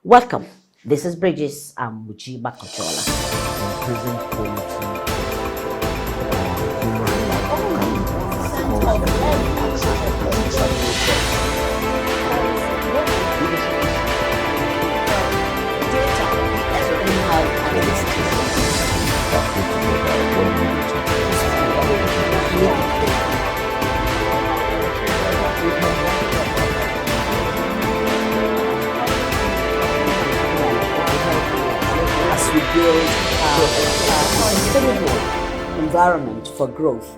Welcome. This is Bridges Amuchi Bakochola. Prison quality as we build a sustainable environment for growth.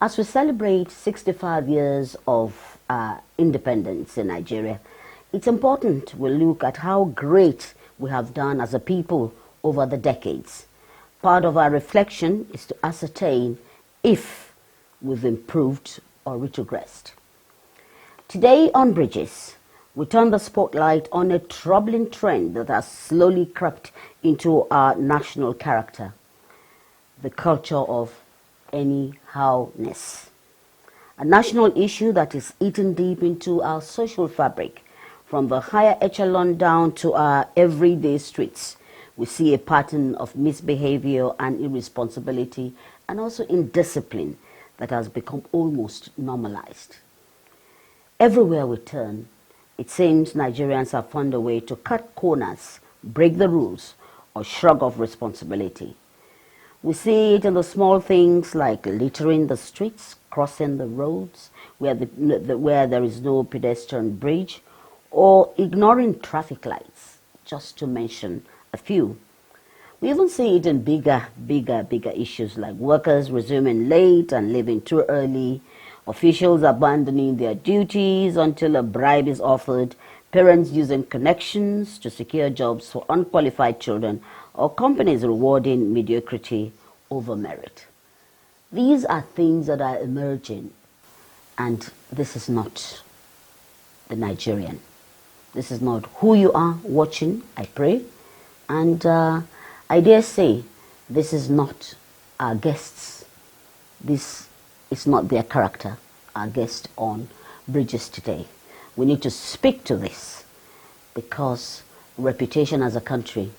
As we celebrate 65 years of independence in Nigeria, it's important we look at how great we have done as a people over the decades. Part of our reflection is to ascertain if we've improved or retrogressed. Today on Bridges, we turn the spotlight on a troubling trend that has slowly crept into our national character, the culture of anyhow-ness. A national issue that is eaten deep into our social fabric, from the higher echelon down to our everyday streets. We see a pattern of misbehavior and irresponsibility and also indiscipline that has become almost normalized. Everywhere we turn, it seems Nigerians have found a way to cut corners, break the rules, or shrug off responsibility. We see it in the small things like littering the streets, crossing the roads where there is no pedestrian bridge, or ignoring traffic lights, just to mention a few. We even see it in bigger issues like workers resuming late and leaving too early, officials abandoning their duties until a bribe is offered, parents using connections to secure jobs for unqualified children, or companies rewarding mediocrity over merit. These are things that are emerging, and this is not the Nigerian. This is not who you are watching, I pray. And I dare say, this is not our guests. This is not their character, our guest on Bridges today. We need to speak to this because reputation as a country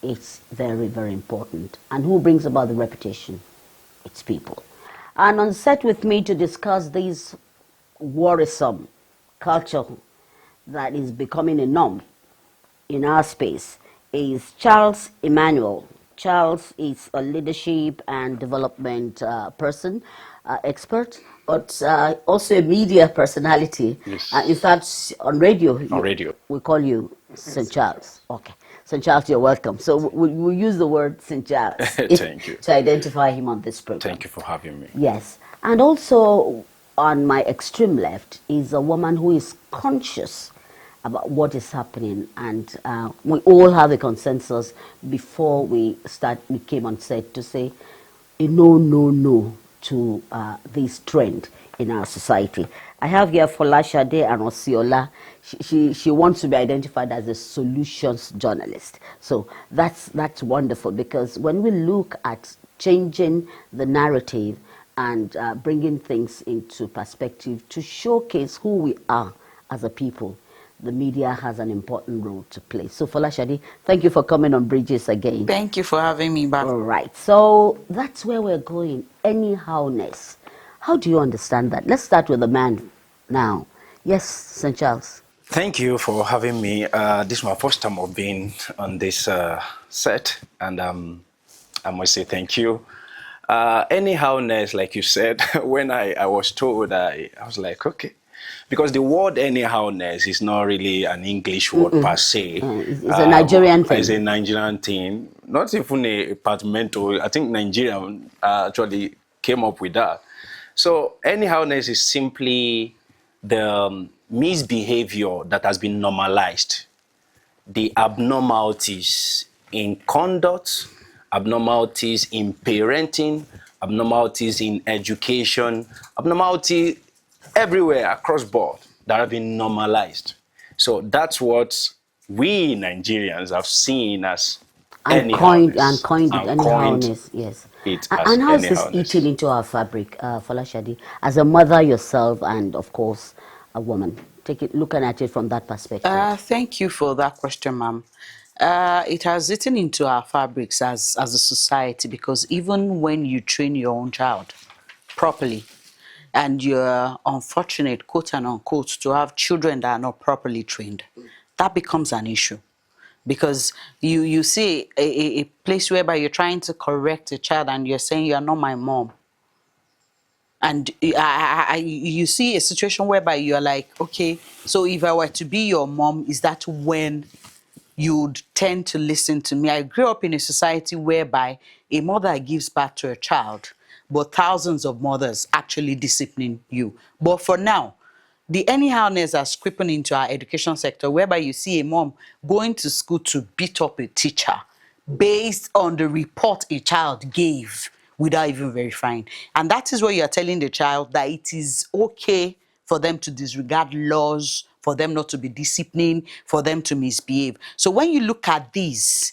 is very, very important. And who brings about the reputation? It's people. And on set with me to discuss this worrisome culture that is becoming a norm in our space is Charles Emmanuel. Charles is a leadership and development person, expert, but also a media personality. Yes. In fact, on radio, we call you St. Charles. Okay. St. Charles, you're welcome. So we'll use the word St. Charles Thank you. to identify him on this program. Thank you for having me. Yes. And also on my extreme left is a woman who is conscious about what is happening, and we all have a consensus before we came on set to say a no to this trend in our society. I have here Folashade Aransiola. She wants to be identified as a solutions journalist. So that's wonderful, because when we look at changing the narrative and bringing things into perspective to showcase who we are as a people, the media has an important role to play. So Folashade, thank you for coming on Bridges again. Thank you for having me back. All right, so that's where we're going, anyhow-ness. How do you understand that? Let's start with the man now. Yes, St. Charles. Thank you for having me. This is my first time of being on this set, and I must say thank you. Anyhow-ness, like you said, when I was told, I was like, okay. Because the word anyhow-ness is not really an English word per se. It's a Nigerian thing. It's a Nigerian thing. Not even a departmental. I think Nigeria actually came up with that. So anyhow-ness is simply the misbehavior that has been normalized. The abnormalities in conduct, abnormalities in parenting, abnormalities in education, abnormality everywhere across board that have been normalized. So that's what we Nigerians have seen as anyhowness coined it and coined anyhowness, yes. it as And how is this eating anyhowness. into our fabric, Folashade? As a mother yourself, and of course, a woman, looking at it from that perspective. Thank you for that question, ma'am. It has eaten into our fabrics as a society, because even when you train your own child properly, and you're unfortunate, quote and unquote, to have children that are not properly trained, that becomes an issue. Because you see a place whereby you're trying to correct a child and you're saying you're not my mom. And you see a situation whereby you're like, okay, so if I were to be your mom, is that when you'd tend to listen to me? I grew up in a society whereby a mother gives birth to a child, but thousands of mothers actually discipline you. But for now, the anyhowness has creeping into our education sector, whereby you see a mom going to school to beat up a teacher based on the report a child gave without even verifying. And that is what you're telling the child, that it is okay for them to disregard laws, for them not to be disciplined, for them to misbehave. So when you look at these,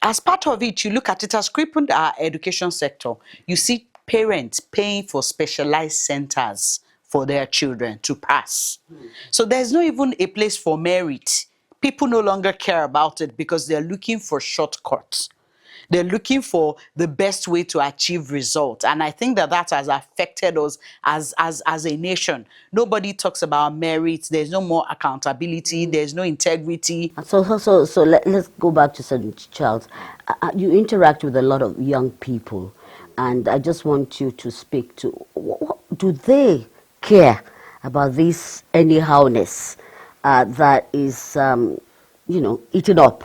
as part of it, you look at it as crippled our education sector. You see parents paying for specialized centers for their children to pass. So there's not even a place for merit. People no longer care about it because they're looking for shortcuts. They're looking for the best way to achieve results. And I think that that has affected us as a nation. Nobody talks about merit. There's no more accountability. There's no integrity. So let's go back to St. Charles. You interact with a lot of young people, and I just want you to speak to, do they care about this anyhowness that is, eating up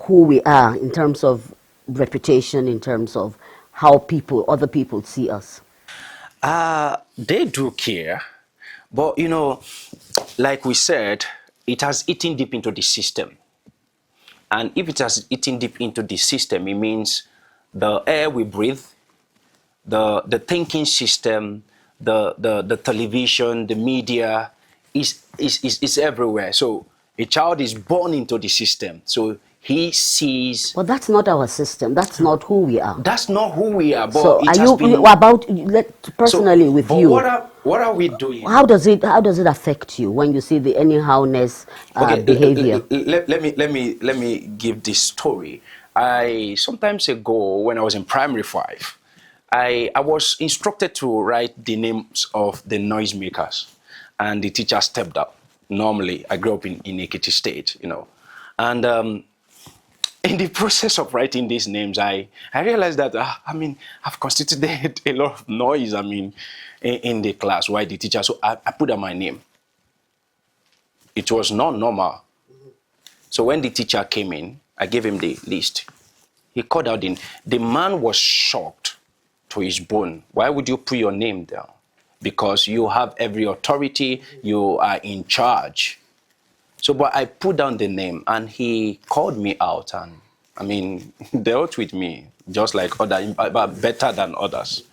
who we are in terms of reputation, in terms of how other people see us? They do care, but like we said, it has eaten deep into the system. And if it has eaten deep into the system, it means the air we breathe, the thinking system, the television, the media is everywhere. So a child is born into the system. So he sees. But that's not our system. That's not who we are. That's not who we are. But So it are has you been personally with but you? What are we doing? How does it affect you when you see the anyhowness behavior? Let me give this story. I sometimes ago, when I was in primary 5, I was instructed to write the names of the noisemakers, and the teacher stepped up. Normally, I grew up in Ekiti State, and in the process of writing these names, I realized that I've constituted a lot of noise. In the class, why the teacher? So I put down my name. It was not normal. So when the teacher came in, I gave him the list. He called out the man was shocked to his bone. Why would you put your name down? Because you have every authority, you are in charge. So, but I put down the name, and he called me out, and dealt with me just like others, but better than others.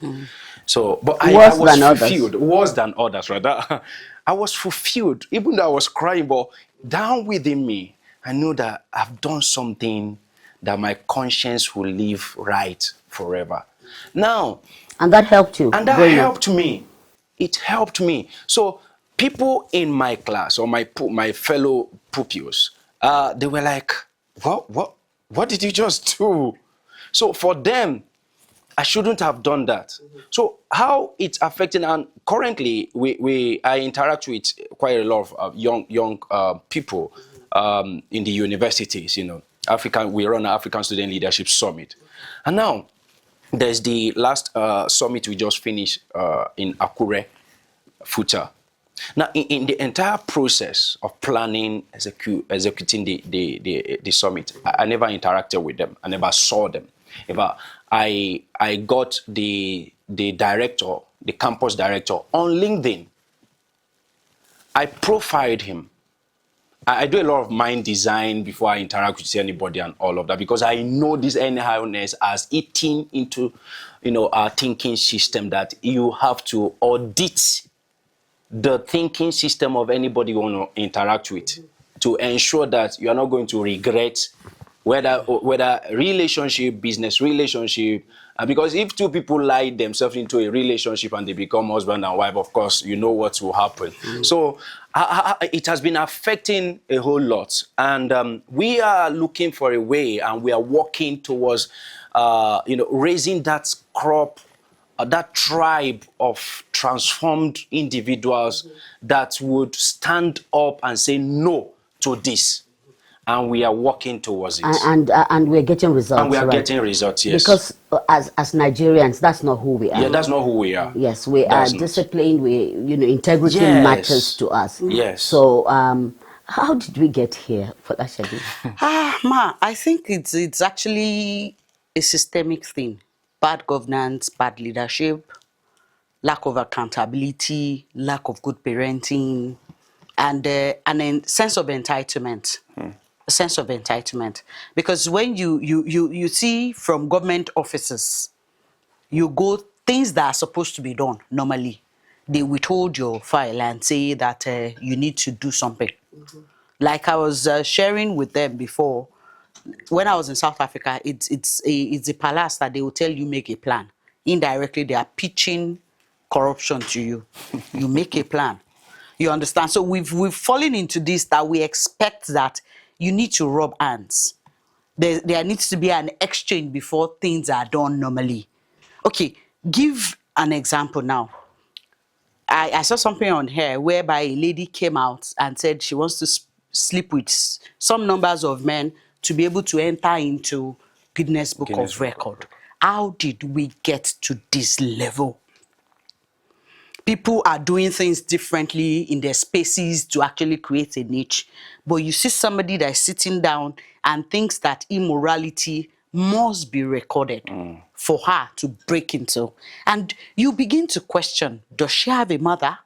So, but I was fulfilled. Worse than others, rather. I was fulfilled, even though I was crying, but down within me, I knew that I've done something that my conscience will live right forever. Now, and that helped you. And that helped me. It helped me. So people in my class or my fellow pupils, they were like, what did you just do? So for them, I shouldn't have done that. So how it's affecting, and currently I interact with quite a lot of young people in the universities. We run an African Student Leadership Summit, and now there's the last summit we just finished in Akure, Futa. Now, in the entire process of planning, executing the summit, I never interacted with them. I never saw them. I got the director, the campus director, on LinkedIn. I profiled him. I do a lot of mind design before I interact with anybody and all of that, because I know this anyhowness has eaten into, our thinking system, that you have to audit the thinking system of anybody you want to interact with to ensure that you are not going to regret whether relationship, business relationship, because if two people lie themselves into a relationship and they become husband and wife, of course, you know what will happen. So it has been affecting a whole lot. And we are looking for a way, and we are working towards, raising that crop, that tribe of transformed individuals that would stand up and say no to this. And we are working towards it. And we're getting results. And we are right? getting results, yes. Because as Nigerians, that's not who we are. Yeah, that's not who we are. Yes, we That's are not. disciplined. Integrity Yes. matters to us. Yes. So, how did we get here, Folashade? Ma, I think it's actually a systemic thing. Bad governance, bad leadership, lack of accountability, lack of good parenting, and a sense of entitlement. A sense of entitlement. Because when you see from government offices, you go, things that are supposed to be done normally, they withhold your file and say that you need to do something. Like I was sharing with them before, when I was in South Africa, it's a palace that they will tell you make a plan. Indirectly, they are pitching corruption to you. You make a plan. You understand? So we've fallen into this, that we expect that you need to rub hands. There needs to be an exchange before things are done normally. Okay, give an example now. I saw something on here whereby a lady came out and said she wants to sleep with some numbers of men to be able to enter into Guinness Book of Record. How did we get to this level? People are doing things differently in their spaces to actually create a niche. But you see somebody that is sitting down and thinks that immorality must be recorded for her to break into. And you begin to question, does she have a mother?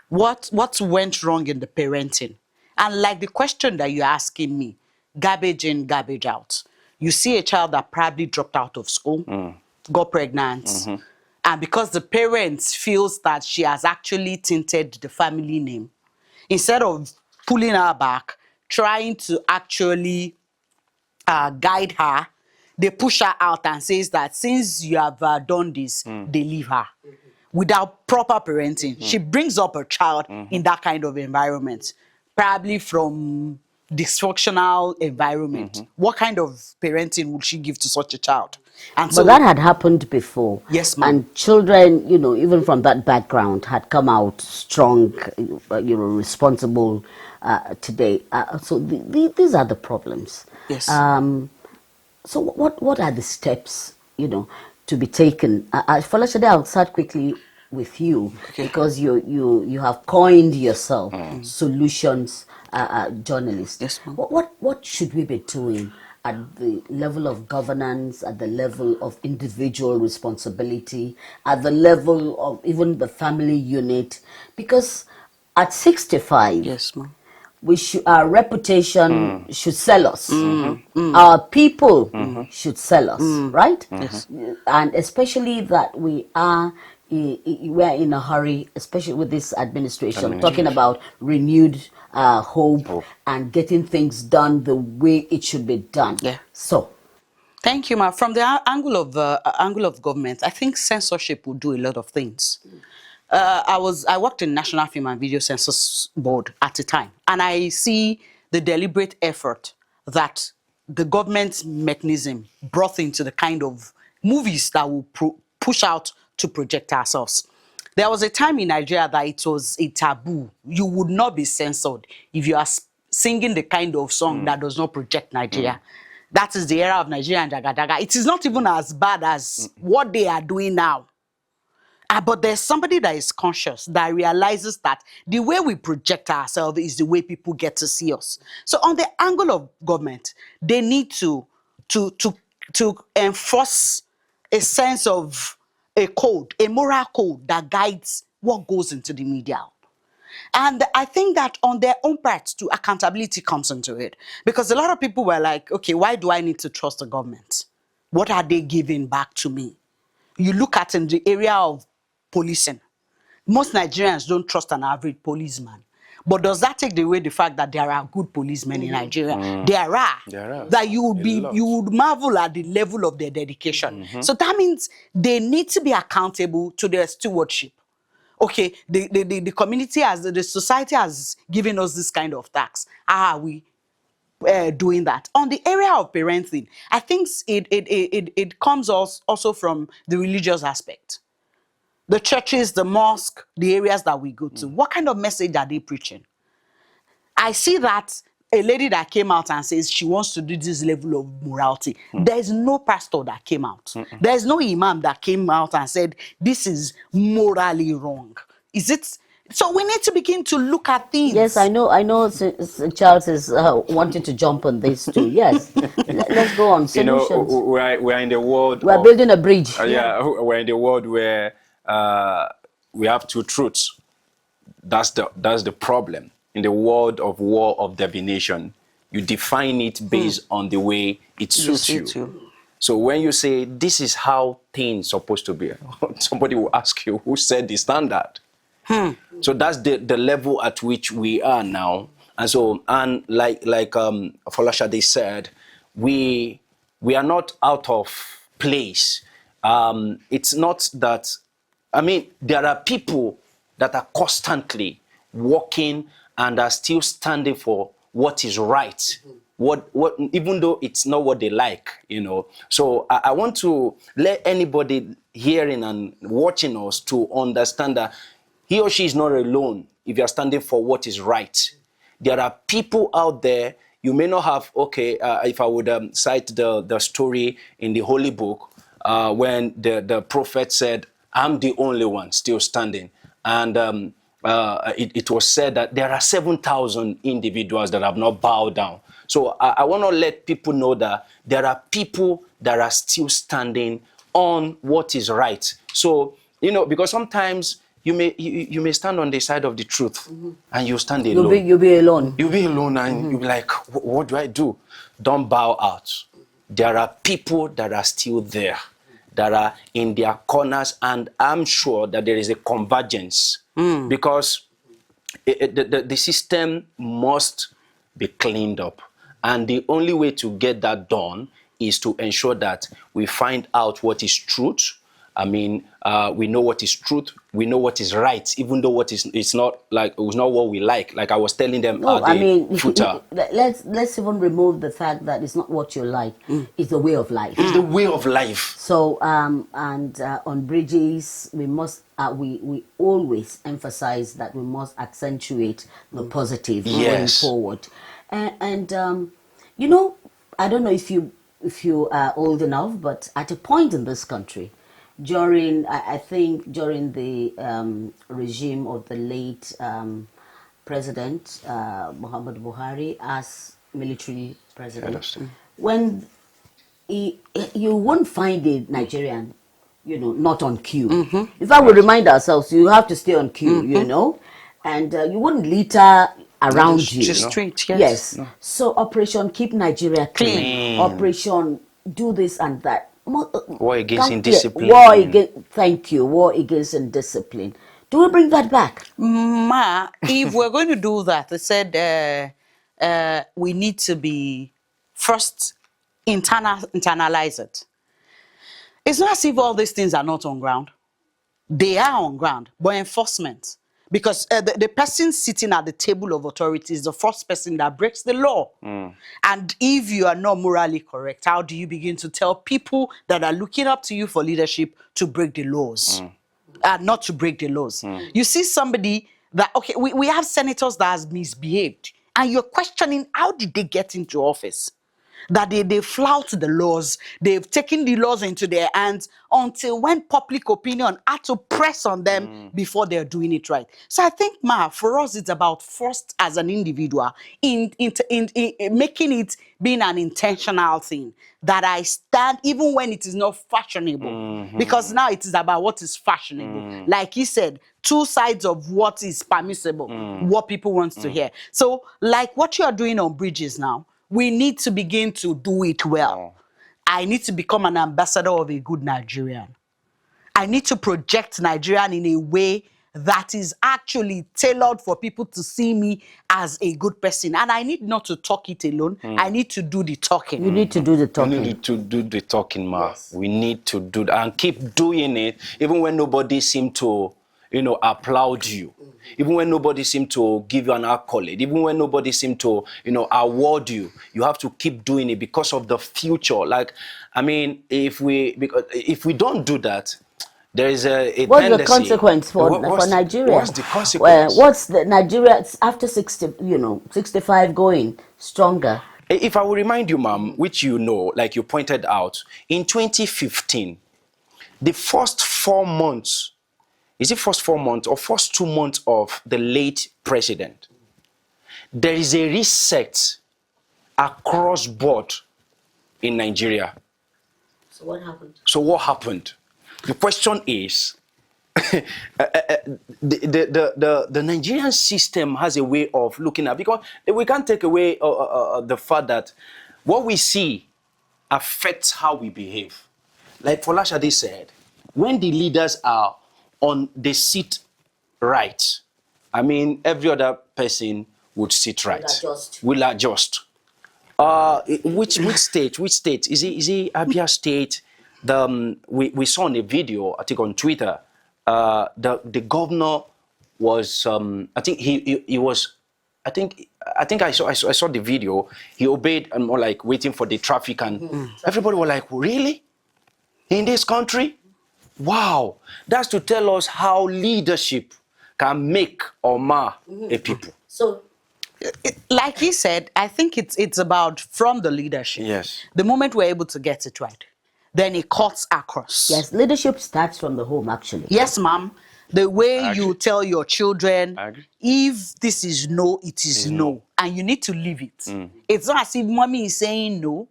What went wrong in the parenting? And like the question that you're asking me, garbage in, garbage out. You see a child that probably dropped out of school, got pregnant, and because the parents feels that she has actually tainted the family name, instead of pulling her back, trying to actually guide her, they push her out and says that since you have done this, they leave her. Without proper parenting, she brings up a child in that kind of environment, probably from dysfunctional environment. What kind of parenting would she give to such a child? And so But that had happened before. Yes, ma'am. And children, even from that background, had come out strong, responsible today. So these are the problems. Yes. So what are the steps, to be taken? Folashade, I'll start quickly with you, because you have coined yourself solutions journalist. Yes, ma'am. What should we be doing at the level of governance, at the level of individual responsibility, at the level of even the family unit? Because at 65, Yes, ma'am. our reputation should sell us. Our people should sell us, right? Yes. And especially that we are in a hurry, especially with this administration, talking about renewed hope and getting things done the way it should be done. Yeah. So, Thank you, ma. From the angle of government, I think censorship will do a lot of things. I worked in National Film and Video Census Board at the time, and I see the deliberate effort that the government mechanism brought into the kind of movies that will push out to project ourselves. There was a time in Nigeria that it was a taboo. You would not be censored if you are singing the kind of song that does not project Nigeria. That is the era of Nigeria and Jagadaga. It is not even as bad as what they are doing now. But there's somebody that is conscious, that realizes that the way we project ourselves is the way people get to see us. So on the angle of government, they need to enforce a sense of a code, a moral code that guides what goes into the media. And I think that on their own part too, accountability comes into it. Because a lot of people were like, okay, why do I need to trust the government? What are they giving back to me? You look at in the area of policing. Most Nigerians don't trust an average policeman. But does that take away the fact that there are good policemen in Nigeria? There are. There are. That you lot. would marvel at the level of their dedication. So that means they need to be accountable to their stewardship. Okay, the community the society has given us this kind of tax. How are we doing that? On the area of parenting, I think it comes also from the religious aspect. The churches, the mosque, the areas that we go to. What kind of message are they preaching? I see that a lady that came out and says she wants to do this level of morality. There's no pastor that came out. There's no imam that came out and said this is morally wrong. Is it? So we need to begin to look at things. Yes, I know. Charles is wanting to jump on this too. Yes, let's go on. Solutions. You know, we're in the world. We're building a bridge. Yeah, we're in the world where we have two truths. That's the problem. In the world of war of divination, you define it based on the way it suits you. So when you say this is how things supposed to be, somebody will ask you who set the standard. So that's the level at which we are now. And so, and like Folashade said, we are not out of place. It's not that, I mean, there are people that are constantly working and are still standing for what is right. What even though it's not what they like, you know. So I want to let anybody hearing and watching us to understand that he or she is not alone if you are standing for what is right. There are people out there, you may not have, if I would cite the story in the Holy Book, when the prophet said, I'm the only one still standing. And it was said that there are 7,000 individuals that have not bowed down. So I want to let people know that there are people that are still standing on what is right. So, you know, because sometimes you may stand on the side of the truth, and you stand alone. You'll be alone. You'll be alone, and you'll be like, what do I do? Don't bow out. There are people that are still there, that are in their corners, and I'm sure that there is a convergence because the system must be cleaned up. And the only way to get that done is to ensure that we find out what is truth. I mean, we know what is truth. We know what is right, even though what is it's not like it was not what we like. Like I was telling them. No, I mean, let's even remove the fact that it's not what you like. It's the way of life. It's the way of life. So on bridges, we must we always emphasize that we must accentuate the positive going forward. And you know, I don't know if you are old enough, but at a point in this country, during the regime of the late President Muhammad Buhari as military president, when you won't find a Nigerian, you know, not on cue. In fact, we remind ourselves you have to stay on cue, you know, and you wouldn't litter around you. Just street, yes. Yes. No. So Operation Keep Nigeria Clean. Operation Do This and That. War against indiscipline. War against indiscipline. Do we bring that back? Ma, if we're going to do that, they said we need to be first internalize it. It's not as if all these things are not on ground. They are on ground, but enforcement. Because the person sitting at the table of authority is the first person that breaks the law. And if you are not morally correct, how do you begin to tell people that are looking up to you for leadership to break the laws? Not to break the laws. You see somebody that, okay, we have senators that has misbehaved, and you're questioning how did they get into office? That they flout the laws, they've taken the laws into their hands until when public opinion had to press on them before they're doing it right. So I think, Ma, for us, it's about first as an individual, in making it being an intentional thing, that I stand even when it is not fashionable. Because now it is about what is fashionable. Like he said, two sides of what is permissible, what people want to hear. So like what you are doing on bridges now, we need to begin to do it well. I need to become an ambassador of a good Nigerian. I need to project Nigerian in a way that is actually tailored for people to see me as a good person. And I need not to talk it alone. I need to do the talking. You need to do the We talking. need to do the talking, ma. Yes. We need to do that and keep doing it, even when nobody seems to, applaud you. Even when nobody seems to give you an accolade. Even when nobody seems to, award you. You have to keep doing it because of the future. Like, I mean, if we don't do that, there is a What's the tendency. consequence for Nigeria? What's the consequence? What's the Nigeria after 60, 65 going stronger? If I will remind you, ma'am, which like you pointed out, in 2015, the first 4 months, is it first 4 months or first 2 months of the late president, there is a reset across board in Nigeria. So what happened? The question is, the Nigerian system has a way of looking at, because we can't take away the fact that what we see affects how we behave. Like Folashade said, when the leaders are on the seat right, I mean, every other person would sit right. Will adjust. Which state? Which state? Is it Abia State? We saw in a video, I think on Twitter, the governor was I think he was, I think I saw the video. He obeyed and more like waiting for the traffic, and everybody was like, really? In this country? Wow. That's to tell us how leadership can make or mar a people. So, like he said, I think it's about from the leadership. Yes. The moment we're able to get it right, then it cuts across. Yes, leadership starts from the home, actually. Yes, ma'am. The way I you agree. tell your children, I agree. if this is no, it is no. And you need to leave it. It's not as if mommy is saying no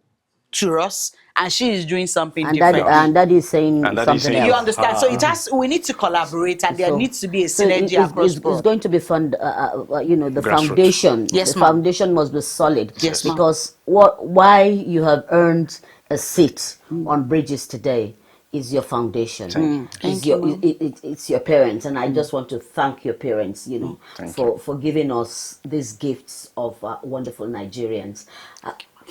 to us and she is doing something different. And daddy is saying And daddy is something saying- You else. understand? So we need to collaborate, and there needs to be a synergy across It's board. going to be the Grassroots. foundation. Yes, the ma'am. foundation must be solid. Yes, ma'am. Because why you have earned a seat on Bridges today is your foundation. It's your parents, and I just want to thank your parents, for giving us these gifts of wonderful Nigerians.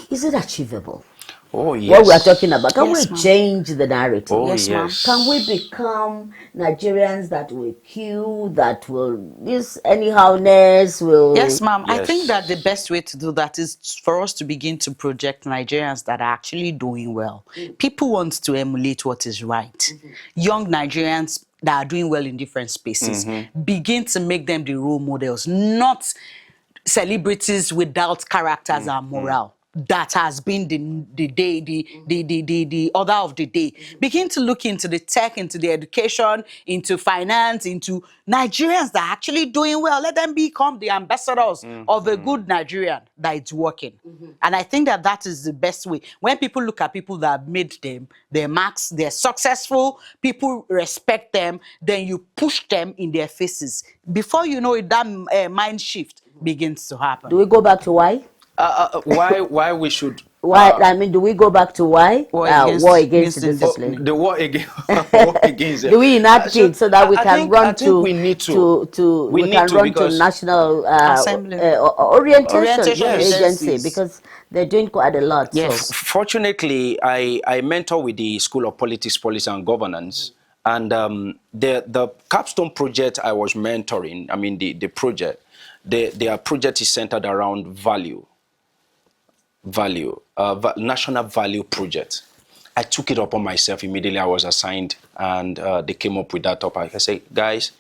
Is it achievable? Oh, yes. What we are talking about, can Yes, we ma'am. change the narrative? Oh, Yes, ma'am. yes. Can we become Nigerians that will queue, that will, this anyhow-ness will... Yes, ma'am. I Yes. think that the best way to do that is for us to begin to project Nigerians that are actually doing well. People want to emulate what is right. Young Nigerians that are doing well in different spaces, begin to make them the role models, not celebrities without characters and morale. That has been the order of the day. Begin to look into the tech, into the education, into finance, into Nigerians that are actually doing well. Let them become the ambassadors of a good Nigerian that is working. And I think that is the best way. When people look at people that have made their marks, they're successful, people respect them, then you push them in their faces. Before you know it, that mind shift begins to happen. Do we go back to why? Why we should... Why? Do we go back to why? War War against against discipline. The war against Do we enact it so that we can run to we need to. we can run to because national Assembly. orientation Yes. agency, because they're doing quite a lot. Yes. So Fortunately, I mentor with the School of Politics, Policy and Governance, and the capstone project I was mentoring, I mean the project, their project is centered around national value project. I took it upon myself immediately. I was assigned, and they came up with that topic. I said, guys,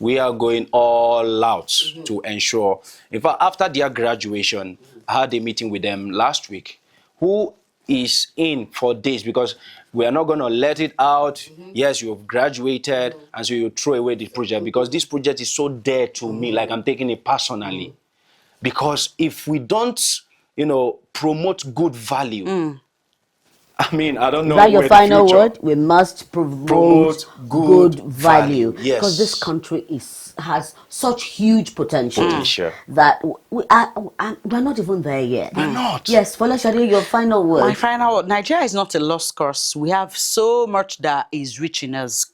we are going all out to ensure. In fact, after their graduation, I had a meeting with them last week. Who is in for this? Because we are not going to let it out. Yes, you have graduated, and so you throw away the project, because this project is so dear to me, like I'm taking it personally. Because if we don't, promote good value, I mean, I don't know. is that your where the final future- word? We must promote good value. value. Yes. Because this country has such huge potential that we're not even there yet. We're not. Yes, Folashade, your final word. My final word, Nigeria is not a lost cause. We have so much that is rich in us.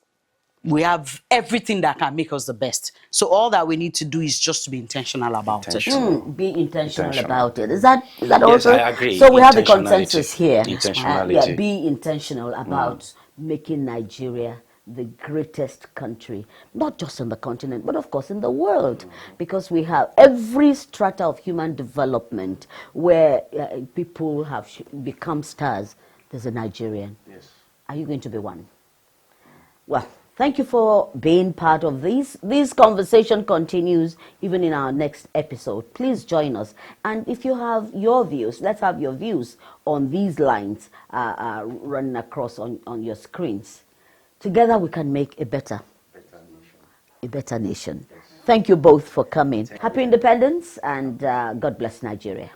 We have everything that can make us the best. So all that we need to do is just to be intentional about Intentional. it. Be intentional Intentional. about it. Is that Yes, also? I agree. So we have the Intentionality. consensus here. Yeah, Intentionality. be intentional about making Nigeria the greatest country, not just in the continent, but of course in the world, because we have every strata of human development where people have become stars. There's a Nigerian. Yes. Are you going to be one? Well, thank you for being part of this. This conversation continues even in our next episode. Please join us. And if you have your views, let's have your views on these lines running across on your screens. Together we can make a better nation. Yes. Thank you both for coming. Happy Independence and God bless Nigeria.